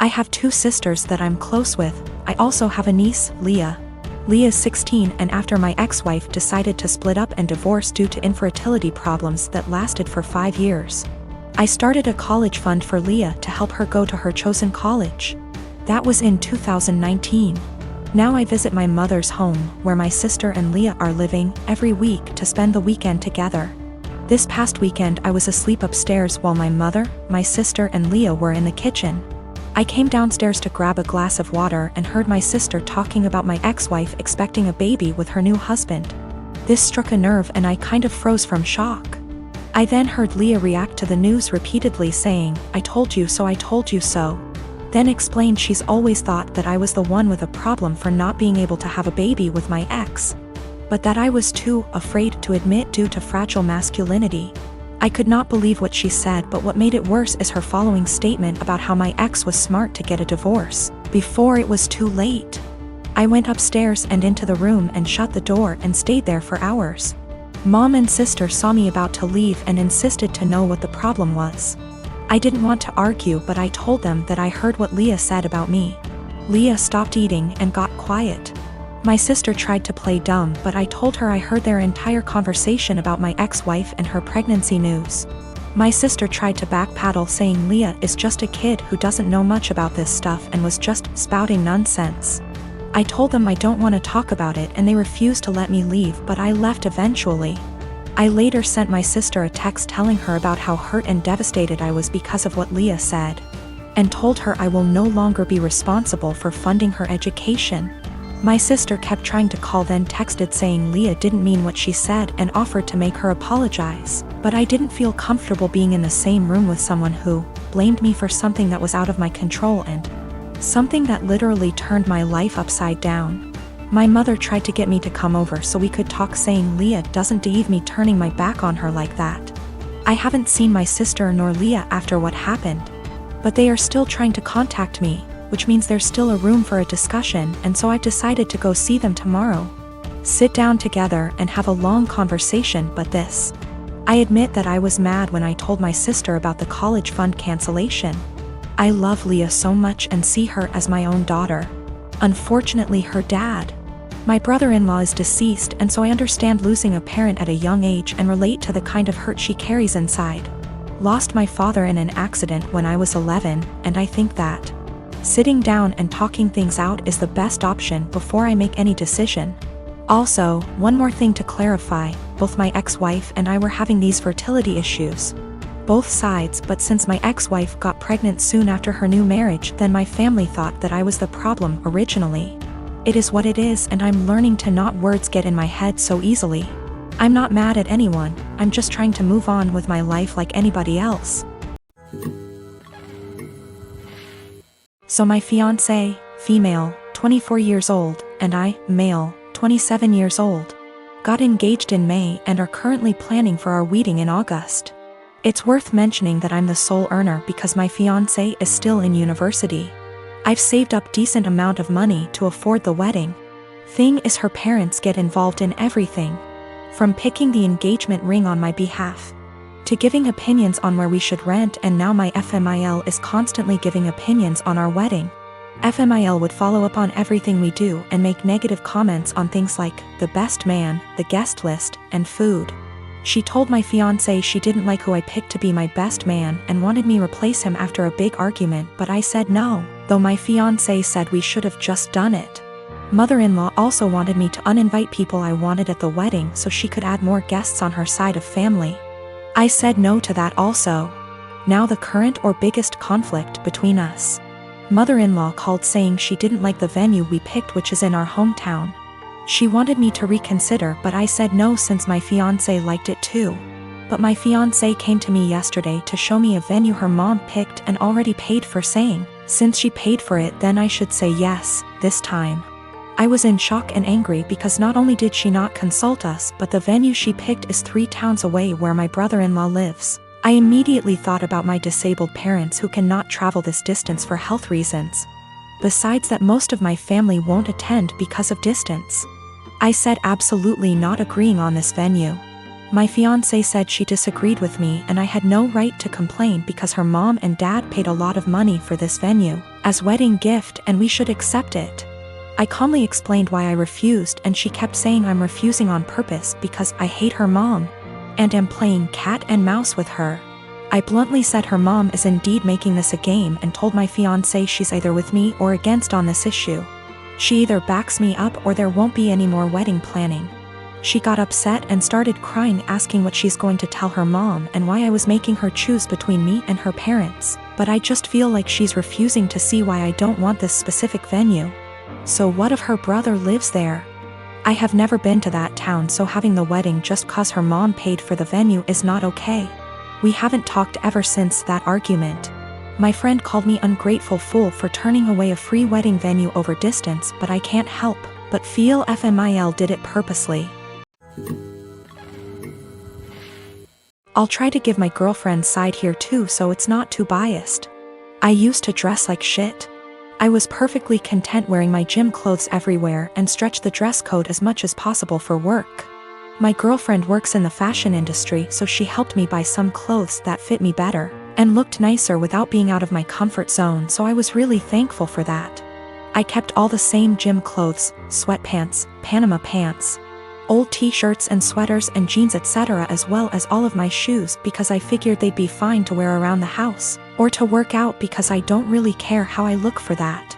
have two sisters that I'm close with. I also have a niece, Leah. Leah's 16, and after my ex-wife decided to split up and divorce due to infertility problems that lasted for 5 years, I started a college fund for Leah to help her go to her chosen college. That was in 2019. Now I visit my mother's home, where my sister and Leah are living, every week to spend the weekend together. This past weekend I was asleep upstairs while my mother, my sister and Leah were in the kitchen. I came downstairs to grab a glass of water and heard my sister talking about my ex-wife expecting a baby with her new husband. This struck a nerve and I kind of froze from shock. I then heard Leah react to the news repeatedly saying, "I told you so, I told you so." Then explained she's always thought that I was the one with a problem for not being able to have a baby with my ex, but that I was too afraid to admit due to fragile masculinity. I could not believe what she said, but what made it worse is her following statement about how my ex was smart to get a divorce before it was too late. I went upstairs and into the room and shut the door and stayed there for hours. Mom and sister saw me about to leave and insisted to know what the problem was. I didn't want to argue, but I told them that I heard what Leah said about me. Leah stopped eating and got quiet. My sister tried to play dumb, but I told her I heard their entire conversation about my ex-wife and her pregnancy news. My sister tried to backpedal, saying Leah is just a kid who doesn't know much about this stuff and was just spouting nonsense. I told them I don't want to talk about it and they refused to let me leave, but I left eventually. I later sent my sister a text telling her about how hurt and devastated I was because of what Leah said, and told her I will no longer be responsible for funding her education. My sister kept trying to call, then texted saying Leah didn't mean what she said and offered to make her apologize, but I didn't feel comfortable being in the same room with someone who blamed me for something that was out of my control and something that literally turned my life upside down. My mother tried to get me to come over so we could talk, saying Leah doesn't deserve me turning my back on her like that. I haven't seen my sister nor Leah after what happened, but they are still trying to contact me, which means there's still a room for a discussion, and so I've decided to go see them tomorrow. Sit down together and have a long conversation. But this, I admit that I was mad when I told my sister about the college fund cancellation. I love Leah so much and see her as my own daughter. Unfortunately, her dad, my brother-in-law, is deceased, and so I understand losing a parent at a young age and relate to the kind of hurt she carries inside. Lost my father in an accident when I was 11, and I think that sitting down and talking things out is the best option before I make any decision. Also, one more thing to clarify, both my ex-wife and I were having these fertility issues. Both sides, but since my ex-wife got pregnant soon after her new marriage, then my family thought that I was the problem originally. It is what it is, and I'm learning to not words get in my head so easily. I'm not mad at anyone, I'm just trying to move on with my life like anybody else. So my fiancé, female, 24 years old, and I, male, 27 years old, got engaged in May and are currently planning for our wedding in August. It's worth mentioning that I'm the sole earner because my fiancé is still in university. I've saved up decent amount of money to afford the wedding. Thing is, her parents get involved in everything, from picking the engagement ring on my behalf, to giving opinions on where we should rent, and now my FMIL is constantly giving opinions on our wedding. FMIL would follow up on everything we do and make negative comments on things like the best man, the guest list, and food. She told my fiancé she didn't like who I picked to be my best man and wanted me replace him after a big argument, but I said no, though my fiancé said we should have just done it. Mother-in-law also wanted me to uninvite people I wanted at the wedding so she could add more guests on her side of family. I said no to that also. Now the current or biggest conflict between us. Mother-in-law called saying she didn't like the venue we picked, which is in our hometown. She wanted me to reconsider, but I said no since my fiancé liked it too. But my fiancé came to me yesterday to show me a venue her mom picked and already paid for, saying, since she paid for it, then I should say yes, this time. I was in shock and angry because not only did she not consult us, but the venue she picked is 3 towns away where my brother-in-law lives. I immediately thought about my disabled parents who cannot travel this distance for health reasons. Besides that, most of my family won't attend because of distance. I said absolutely not, agreeing on this venue. My fiancé said she disagreed with me and I had no right to complain because her mom and dad paid a lot of money for this venue, as wedding gift and we should accept it. I calmly explained why I refused and she kept saying I'm refusing on purpose because I hate her mom and am playing cat and mouse with her. I bluntly said her mom is indeed making this a game and told my fiancé she's either with me or against on this issue. She either backs me up or there won't be any more wedding planning. She got upset and started crying, asking what she's going to tell her mom and why I was making her choose between me and her parents, but I just feel like she's refusing to see why I don't want this specific venue. So what if her brother lives there? I have never been to that town, so having the wedding just cause her mom paid for the venue is not okay. We haven't talked ever since that argument. My friend called me ungrateful fool for turning away a free wedding venue over distance, but I can't help but feel FMIL did it purposely. I'll try to give my girlfriend's side here too so it's not too biased. I used to dress like shit. I was perfectly content wearing my gym clothes everywhere and stretch the dress code as much as possible for work. My girlfriend works in the fashion industry, so she helped me buy some clothes that fit me better and looked nicer without being out of my comfort zone, so I was really thankful for that. I kept all the same gym clothes, sweatpants, Panama pants, old t-shirts and sweaters and jeans etc., as well as all of my shoes because I figured they'd be fine to wear around the house or to work out because I don't really care how I look for that.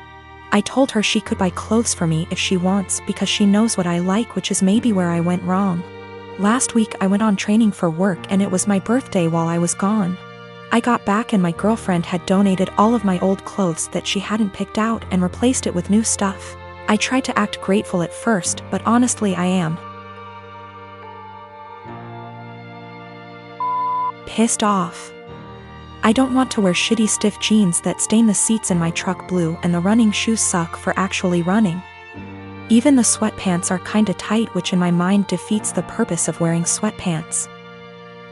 I told her she could buy clothes for me if she wants because she knows what I like, which is maybe where I went wrong. Last week I went on training for work and it was my birthday while I was gone. I got back and my girlfriend had donated all of my old clothes that she hadn't picked out and replaced it with new stuff. I tried to act grateful at first, but honestly I am pissed off. I don't want to wear shitty stiff jeans that stain the seats in my truck blue, and the running shoes suck for actually running. Even the sweatpants are kinda tight, which in my mind defeats the purpose of wearing sweatpants.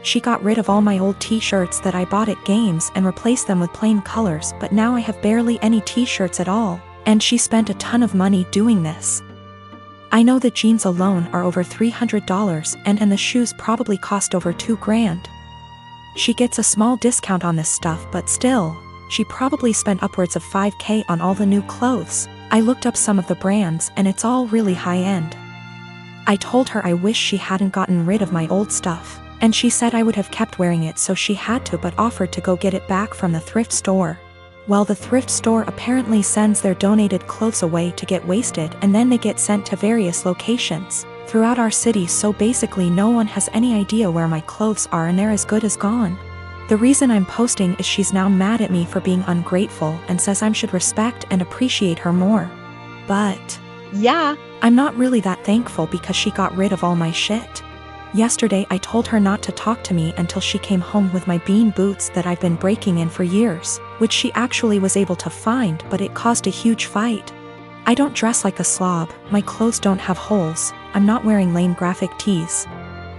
She got rid of all my old t-shirts that I bought at games and replaced them with plain colors, but now I have barely any t-shirts at all, and she spent a ton of money doing this. I know the jeans alone are over $300 and the shoes probably cost over $2,000. She gets a small discount on this stuff, but still, she probably spent upwards of $5,000 on all the new clothes. I looked up some of the brands and it's all really high-end. I told her I wish she hadn't gotten rid of my old stuff, and she said I would have kept wearing it, so she had to, but offered to go get it back from the thrift store. Well, the thrift store apparently sends their donated clothes away to get wasted and then they get sent to various locations throughout our city, so basically no one has any idea where my clothes are and they're as good as gone. The reason I'm posting is she's now mad at me for being ungrateful and says I should respect and appreciate her more. But yeah, I'm not really that thankful because she got rid of all my shit. Yesterday I told her not to talk to me until she came home with my bean boots that I've been breaking in for years, which she actually was able to find, but it caused a huge fight. I don't dress like a slob, my clothes don't have holes, I'm not wearing lame graphic tees.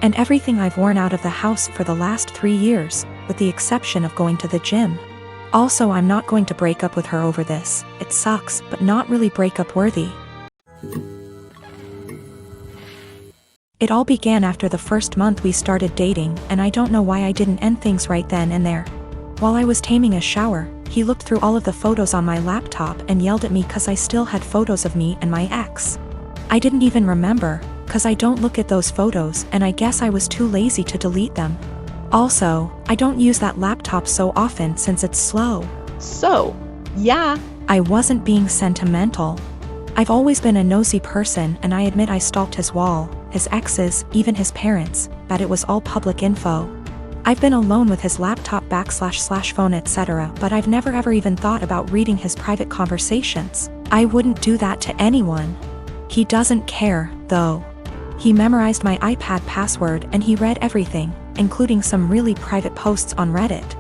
And everything I've worn out of the house for the last 3 years, with the exception of going to the gym. Also, I'm not going to break up with her over this. It sucks, but not really breakup worthy. It all began after the first month we started dating, and I don't know why I didn't end things right then and there. While I was taming a shower, he looked through all of the photos on my laptop and yelled at me cause I still had photos of me and my ex. I didn't even remember, cause I don't look at those photos and I guess I was too lazy to delete them. Also, I don't use that laptop so often since it's slow. So, yeah, I wasn't being sentimental. I've always been a nosy person and I admit I stalked his wall, his exes, even his parents, but it was all public info. I've been alone with his laptop / phone etc., but I've never ever even thought about reading his private conversations. I wouldn't do that to anyone. He doesn't care, though. He memorized my iPad password and he read everything, including some really private posts on Reddit.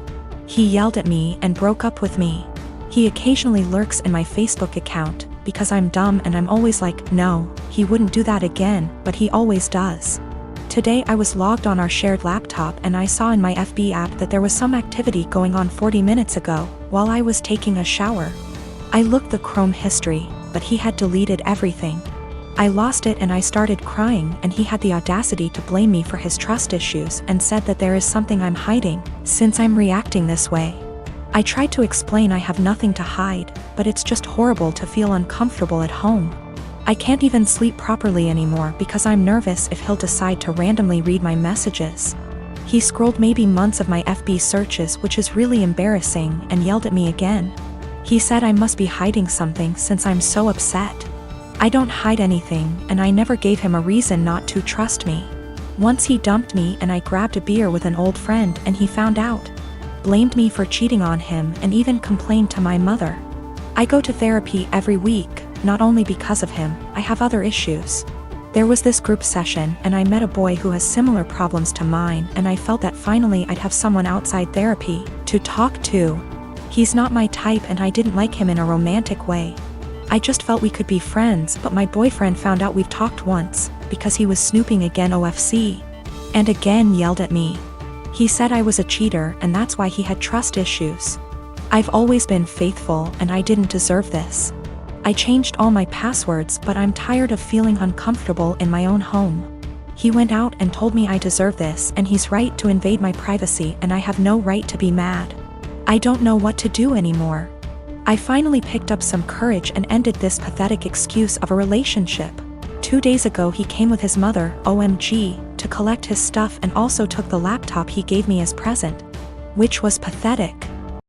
He yelled at me and broke up with me. He occasionally lurks in my Facebook account, because I'm dumb and I'm always like, no, he wouldn't do that again, but he always does. Today I was logged on our shared laptop and I saw in my FB app that there was some activity going on 40 minutes ago, while I was taking a shower. I looked the Chrome history, but he had deleted everything. I lost it and I started crying, and he had the audacity to blame me for his trust issues and said that there is something I'm hiding, since I'm reacting this way. I tried to explain I have nothing to hide, but it's just horrible to feel uncomfortable at home. I can't even sleep properly anymore because I'm nervous if he'll decide to randomly read my messages. He scrolled maybe months of my FB searches, which is really embarrassing, and yelled at me again. He said I must be hiding something since I'm so upset. I don't hide anything, and I never gave him a reason not to trust me. Once he dumped me and I grabbed a beer with an old friend and he found out. Blamed me for cheating on him and even complained to my mother. I go to therapy every week, not only because of him, I have other issues. There was this group session and I met a boy who has similar problems to mine, and I felt that finally I'd have someone outside therapy to talk to. He's not my type and I didn't like him in a romantic way. I just felt we could be friends, but my boyfriend found out we've talked once, because he was snooping again OFC. And again yelled at me. He said I was a cheater and that's why he had trust issues. I've always been faithful and I didn't deserve this. I changed all my passwords, but I'm tired of feeling uncomfortable in my own home. He went out and told me I deserve this, and he's right to invade my privacy, and I have no right to be mad. I don't know what to do anymore. I finally picked up some courage and ended this pathetic excuse of a relationship. 2 days ago he came with his mother, OMG, to collect his stuff and also took the laptop he gave me as present. Which was pathetic.